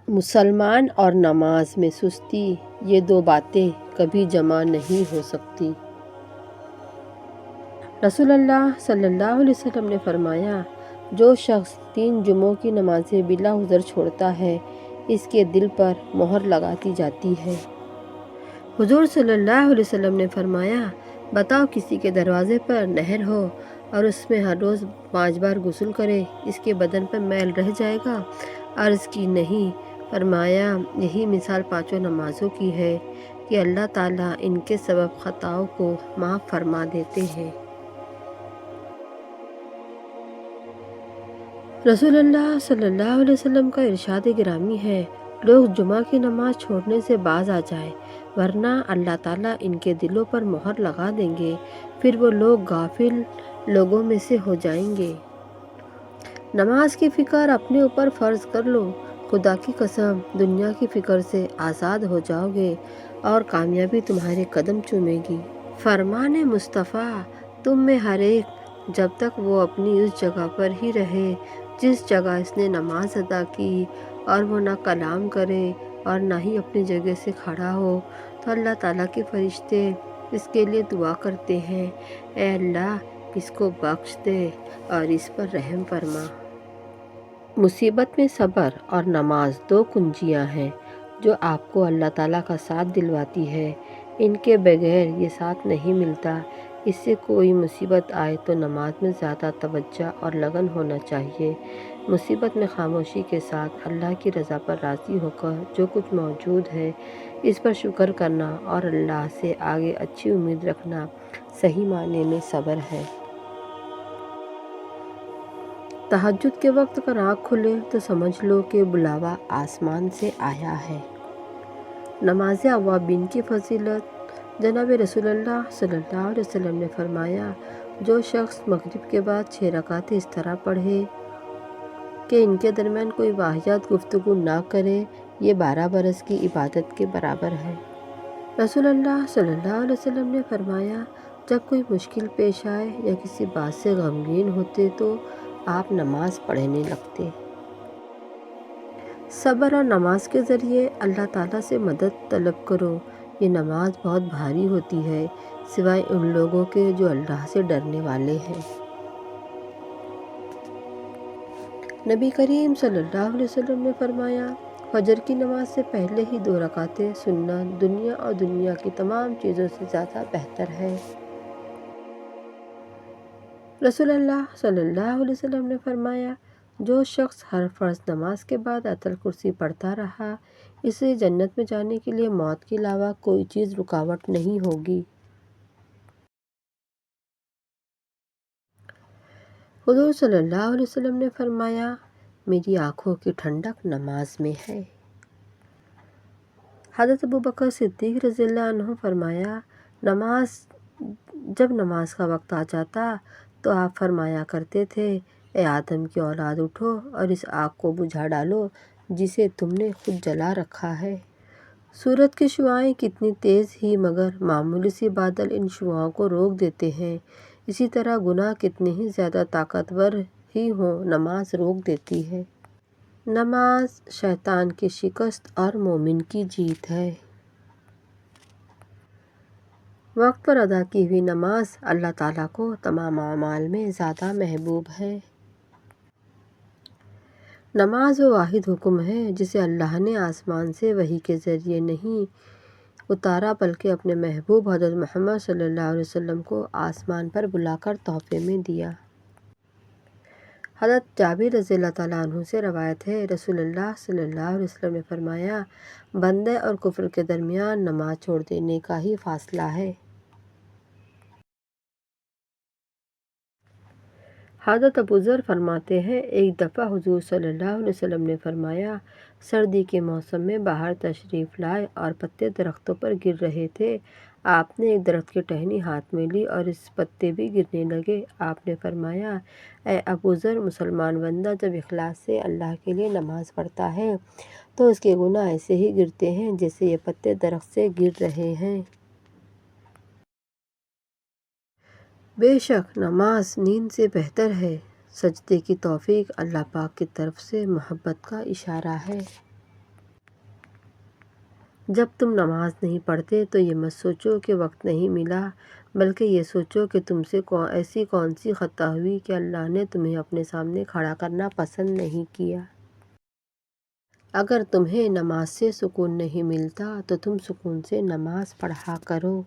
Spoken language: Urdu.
مسلمان اور نماز میں سستی، یہ دو باتیں کبھی جمع نہیں ہو سکتی۔ رسول اللہ صلی اللہ علیہ وسلم نے فرمایا، جو شخص 3 جمعوں کی نمازیں بلا عذر چھوڑتا ہے، اس کے دل پر مہر لگا دی جاتی ہے۔ حضور صلی اللہ علیہ وسلم نے فرمایا، بتاؤ کسی کے دروازے پر نہر ہو اور اس میں ہر روز 5 بار غسل کرے، اس کے بدن پر میل رہ جائے گا؟ عرض کی نہیں۔ فرمایا، یہی مثال 5 نمازوں کی ہے کہ اللہ تعالیٰ ان کے سبب خطاؤں کو معاف فرما دیتے ہیں۔ رسول اللہ صلی اللہ علیہ وسلم کا ارشاد گرامی ہے، لوگ جمعہ کی نماز چھوڑنے سے باز آ جائیں، ورنہ اللہ تعالیٰ ان کے دلوں پر مہر لگا دیں گے، پھر وہ لوگ غافل لوگوں میں سے ہو جائیں گے۔ نماز کی فکر اپنے اوپر فرض کر لو، خدا کی قسم دنیا کی فکر سے آزاد ہو جاؤ گے اور کامیابی تمہارے قدم چومے گی۔ فرمان مصطفیٰ، تم میں ہر ایک جب تک وہ اپنی اس جگہ پر ہی رہے جس جگہ اس نے نماز ادا کی، اور وہ نہ کلام کرے اور نہ ہی اپنی جگہ سے کھڑا ہو، تو اللہ تعالیٰ کے فرشتے اس کے لیے دعا کرتے ہیں، اے اللہ اس کو بخش دے اور اس پر رحم فرما۔ مصیبت میں صبر اور نماز 2 کنجیاں ہیں جو آپ کو اللہ تعالیٰ کا ساتھ دلواتی ہے۔ ان کے بغیر یہ ساتھ نہیں ملتا۔ اس سے کوئی مصیبت آئے تو نماز میں زیادہ توجہ اور لگن ہونا چاہیے۔ مصیبت میں خاموشی کے ساتھ اللہ کی رضا پر راضی ہو کر جو کچھ موجود ہے اس پر شکر کرنا اور اللہ سے آگے اچھی امید رکھنا صحیح معنی میں صبر ہے۔ تہجد کے وقت اگر آنکھ کھلے تو سمجھ لو کہ بلاوا آسمان سے آیا ہے۔ نماز اوابین کی فضیلت۔ جناب رسول اللہ صلی اللہ علیہ وسلم نے فرمایا، جو شخص مغرب کے بعد 6 رکعتیں اس طرح پڑھے کہ ان کے درمیان کوئی واہیات گفتگو نہ کرے، یہ 12 برس کی عبادت کے برابر ہے۔ رسول اللہ صلی اللہ علیہ وسلم نے فرمایا، جب کوئی مشکل پیش آئے یا کسی بات سے غمگین ہوتے تو آپ نماز پڑھنے لگتے۔ صبر اور نماز کے ذریعے اللہ تعالیٰ سے مدد طلب کرو۔ یہ نماز بہت بھاری ہوتی ہے، سوائے ان لوگوں کے جو اللہ سے ڈرنے والے ہیں۔ نبی کریم صلی اللہ علیہ وسلم نے فرمایا، فجر کی نماز سے پہلے ہی 2 رکعتیں سنت دنیا اور دنیا کی تمام چیزوں سے زیادہ بہتر ہے۔ رسول اللہ صلی اللہ علیہ وسلم نے فرمایا، جو شخص ہر فرض نماز کے بعد آیت الکرسی پڑھتا رہا، اسے جنت میں جانے کے لیے موت کے علاوہ کوئی چیز رکاوٹ نہیں ہوگی۔ حضور صلی اللہ علیہ وسلم نے فرمایا، میری آنکھوں کی ٹھنڈک نماز میں ہے۔ حضرت ابوبکر صدیق رضی اللہ عنہ فرمایا، جب نماز کا وقت آ جاتا تو آپ فرمایا کرتے تھے، اے آدم کی اولاد اٹھو اور اس آگ کو بجھا ڈالو جسے تم نے خود جلا رکھا ہے۔ سورج کی شعاعیں کتنی تیز ہی مگر معمولی سی بادل ان شعاعوں کو روک دیتے ہیں، اسی طرح گناہ کتنے ہی زیادہ طاقتور ہی ہوں نماز روک دیتی ہے۔ نماز شیطان کی شکست اور مومن کی جیت ہے۔ وقت پر ادا کی ہوئی نماز اللہ تعالیٰ کو تمام اعمال میں زیادہ محبوب ہے۔ نماز وہ واحد حکم ہے جسے اللہ نے آسمان سے وحی کے ذریعے نہیں اتارا بلکہ اپنے محبوب حضرت محمد صلی اللہ علیہ وسلم کو آسمان پر بلا کر تحفے میں دیا۔ حضرت جابر رضی اللہ تعالیٰ عنہ سے روایت ہے، رسول اللہ صلی اللہ علیہ وسلم نے فرمایا، بندے اور کفر کے درمیان نماز چھوڑ دینے کا ہی فاصلہ ہے۔ حضرت ابوذر فرماتے ہیں، ایک دفعہ حضور صلی اللہ علیہ وسلم نے فرمایا، سردی کے موسم میں باہر تشریف لائے اور پتے درختوں پر گر رہے تھے۔ آپ نے ایک درخت کی ٹہنی ہاتھ میں لی اور اس پتے بھی گرنے لگے۔ آپ نے فرمایا، اے ابوذر، مسلمان بندہ جب اخلاص سے اللہ کے لیے نماز پڑھتا ہے تو اس کے گناہ ایسے ہی گرتے ہیں جیسے یہ پتے درخت سے گر رہے ہیں۔ بے شک نماز نیند سے بہتر ہے۔ سجدے کی توفیق اللہ پاک کی طرف سے محبت کا اشارہ ہے۔ جب تم نماز نہیں پڑھتے تو یہ مت سوچو کہ وقت نہیں ملا، بلکہ یہ سوچو کہ تم سے ایسی کون سی خطا ہوئی کہ اللہ نے تمہیں اپنے سامنے کھڑا کرنا پسند نہیں کیا۔ اگر تمہیں نماز سے سکون نہیں ملتا تو تم سکون سے نماز پڑھا کرو۔